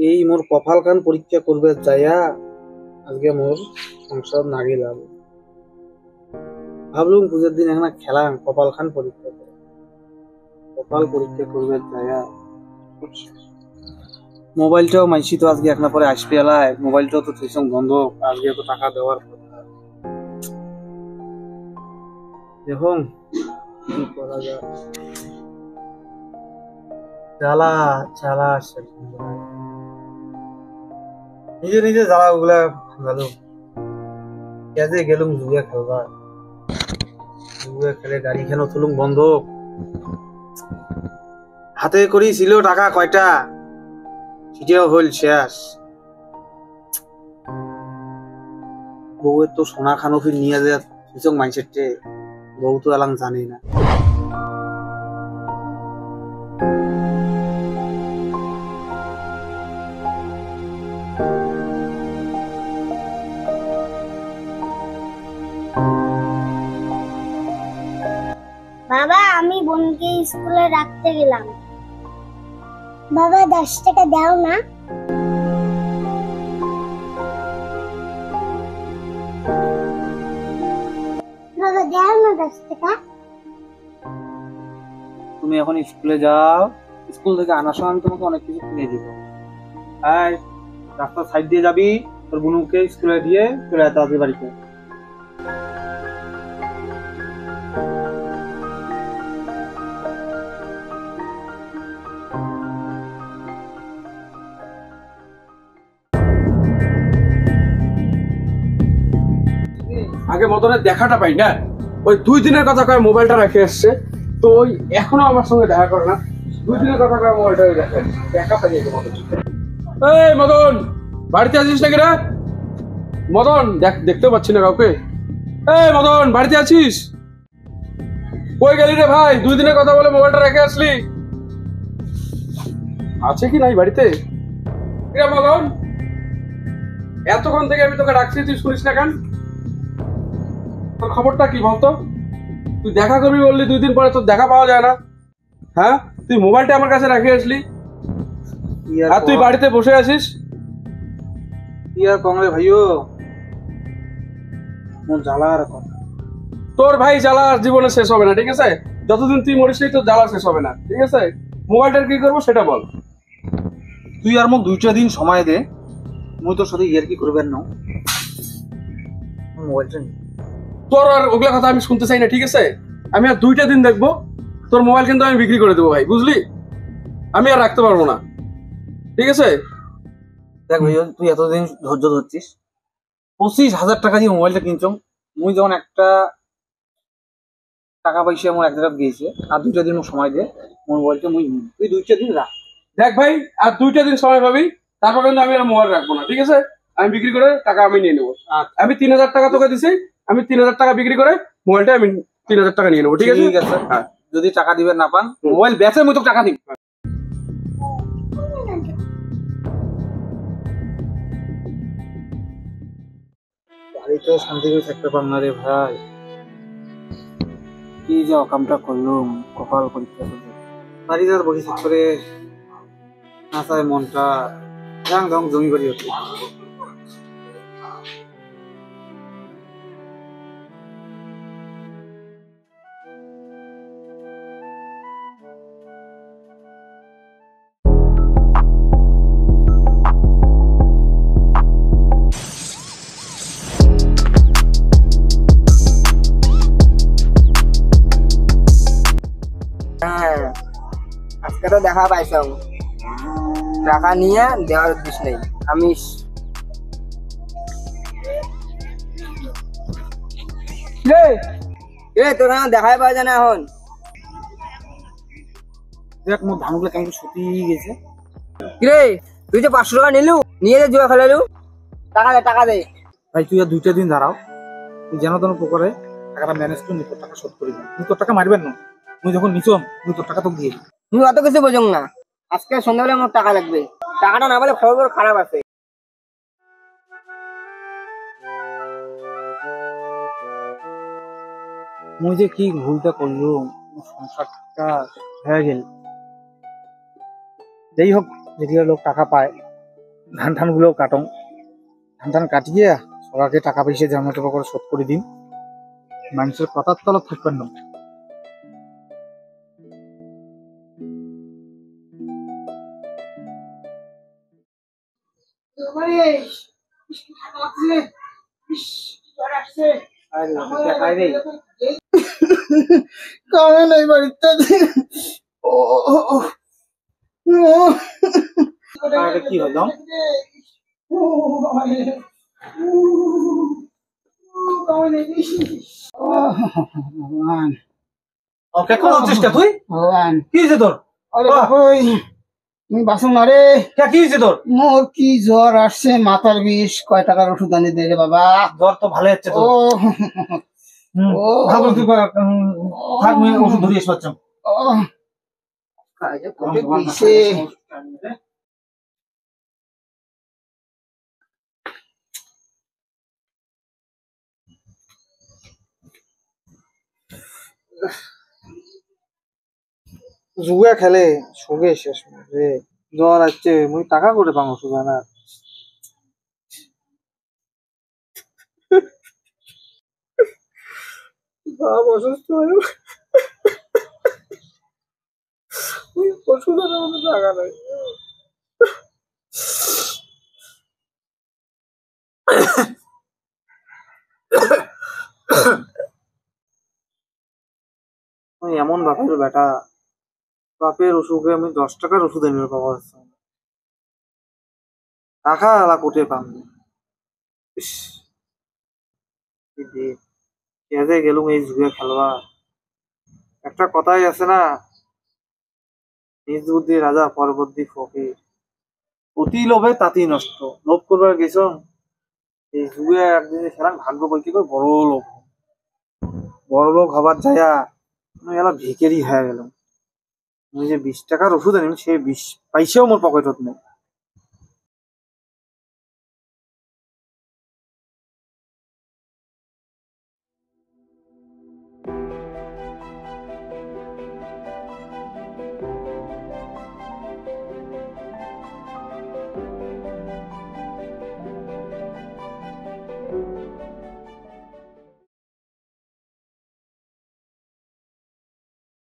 এই মোর কপাল খান পরীক্ষা করবে যাইয়া আজকে মোর সংসার নাগে যাব। ভাবলুম পুজোর দিন এখন খেলাম কপাল খান পরীক্ষা করে, কপাল পরীক্ষা করবে যাইয়া মোবাইলটাও মাইছি তো আজকে এখন পরে আসবে এলায়, মোবাইলটাও তো তুইসং বন্ধ, আজকে তো টাকা দেওয়ার কথা। দেখুন কি করা যায়, জ্বালা জ্বালা নিজে নিজে জ্বালা ওগুলা ভালো কেজে গেলুম জুয়া খেলবা, জুয়া খেলে গাড়ি কেন তুলুম বন্ধ, হাতে করি ছিল টাকা কয়টা সেটাও হইল শেষ। বউয়ের তো সোনা খানো ফির নিয়ে যায় সুচক মাইন্ডসেটে, বউ তো এলাম জানি না। বাবা আমি বোনকে স্কুলে রাখতে গেলাম। বাবা 10 টাকা দাও না। বাবা দাও না 10 টাকা। তুমি এখন স্কুলে যাও, স্কুল থেকে আনার সময় আমি তোমাকে অনেক কিছু কিনে দিব। এই রাস্তার সাইড দিয়ে যাবি, তোর বোনকে স্কুলে দিয়ে চলে যেতে হবে বাড়িতে। আগে মদনের দেখাটা পাই না, ওই 2 দিনের কথা কয় মোবাইলটা রেখে এসছে, তো ওই এখনো আমার সঙ্গে দেখা করে না। 2 দিনের কথা কয় মোবাইলটা রেখে দেখা পাই না মদন। এই মদন বাড়িতে আছিস নাকি রে? মদন দেখতে পাচ্ছি না কাউকে। এই মদন বাড়িতে আছিস? কই গেলি রে ভাই? 2 দিনের কথা বলে মোবাইলটা রেখে আসলি, আছে কি নাই বাড়িতে? রে মদন এতক্ষণ থেকে আমি তোকে ডাকছি, তুই শুনিস না কেন? তোর খবরটা কি বলতো? তুই দেখা করবি বললি, 2 দিন পরে তোর দেখা পাওয়া যায় না। হ্যাঁ তুই মোবাইলটা আমার কাছে রেখে আসলি আর তুই বাড়িতে বসে আছিস। ইয়ার কংরে ভাইও মোর জ্বালার কথা, তোর ভাই জ্বালা জীবনে শেষ হবে না, ঠিক আছে? যতদিন তুই মরিস তোর জ্বালা শেষ হবে না, ঠিক আছে? মোবাইলটার কি করবো সেটা বল। তুই আর মোক 2টা দিন সময় দে, মুই তোর সাথে ইয়ার কি করবেন না মোবাইলটা। তোর আর ওগুলা কথা আমি শুনতে চাই না, ঠিক আছে? আমি আর 2টা দিন দেখবো, তোর মোবাইল কিন্তু আমি বিক্রি করে দেবো ভাই, বুঝলি? আমি আর রাখতে পারবো না, ঠিক আছে? দেখ ভাই তুই এতদিন ধৈর্য ধরছিস, 25,000 টাকা দিয়ে মোবাইলটা কিনছ, মুই যখন একটা টাকা পয়সা আমার এক জায়গায় গিয়েছে, আর 2টা দিন সময় দে মোবাইলটা মুই নিই, তুই 2টা দিন রাখ। দেখ ভাই আর 2টা দিন সময় পাবি, তারপর কিন্তু আমি আর মোবাইল রাখবো না, ঠিক আছে? আমি বিক্রি করে টাকা আমি নিয়ে নেবো। আমি 3,000 টাকা তোকে দিছি, আমি 3,000 টাকা বিক্রি করে মোবাইলটা আমি 3,000 টাকা নিয়ে নেবো, ঠিক আছে? ঠিক আছে, যদি টাকা দিবেন না পান মোবাইল বেচে মুই তোকে টাকা দিব। বাড়িতে শান্তি করে থাকতে পার না রে ভাই, কি যে অকামটা করলুম, কপাল পরীক্ষা করলো। বাড়িতে আর বসে থাকতে না চায় মনটা রং রং জমি বাড়ি হচ্ছে। আজকে তো দেখা পাইছাম, টাকা নিয়ে দেওয়ার উদ্দেশ্য নেই। আমি তোর দেখাই পাওয়া যায় না এখন। দেখ মোর ধানগুলো কেমন শুকিয়ে গেছে। কিরে তুই যে 500 টাকা নিলু, নিয়ে যে জুয়া খেলালু, টাকা দে টাকা দে। ভাই তুই আর 2টা দিন দাঁড়াও, তুই যেন তেন প্রকারে টাকাটা ম্যানেজ করে তোর টাকা শোধ করে দিন। তুই তোর টাকা মারবেন না, তুই যখন নিচম তুই তোর টাকা তোকে দিয়ে দিবি। তুমি অত কিছু বোঝো না, আজকে সন্ধ্যাবেলা আমার টাকা লাগবে, টাকাটা না বলে খবর খারাপ আছে। মুই যে কি ভুলটা করলুম, সংসারটা হয়ে গেল। যাই হোক, যদি লোক টাকা পায় ধান ধান গুলো কাটং, ধান ধান কাটিয়ে সবাইকে টাকা পয়সা যেমন টাকা করে শোধ করে দিন। মানুষের কথার তলব থাকবেন না। কারণ এই বাড়িতে কি হলো? ওকে কোন চেষ্টা তুই? ভগবান কি হয়েছে তোর? আরে বাবুই তুমি বাসন না রে। কি হয়েছে তোর? মোর কি জ্বর আসছে, মাথার বিষ, কয় টাকার ওষুধ আনি দে রে বাবা। জ্বর তো ভালো হচ্ছে ও তোর। ও ভালো তুই থাক, আমি ওষুধ ধরিয়ে এসে পাচ্ছি। ও কাজে কোটে দিছে। জুয়া খেলে সঙ্গে শেষ রে, জ্বর আসছে, মুই টাকা করে পাবো ওষুধ আনা। বাপ অসুস্থ হয়ে ওষুধ আনার মতো টাকা নাই। এমন বাপের বেটা, বাপের অসুখে আমি 10 টাকার ওষুধ এনে পাবো, টাকা আলা কোটে পাম। কেজে গেলুম এই জুয়ে খেলবা। একটা কথাই আছে না, নিজ বুদ্ধি রাজা পর বুদ্ধি ফকির। অতি লোভে তাঁতি নষ্ট। লোভ করবার গেছ এই যুগে একদিন সেরাম ভাগ্য বইকে করে বড় লোক হবার যায়া আমি এলা ভিকেরি হয়ে গেলাম। আমি যে 20 টাকার ওষুধ আনি সেই 20 পয়সাও মোর পকেটত নেই।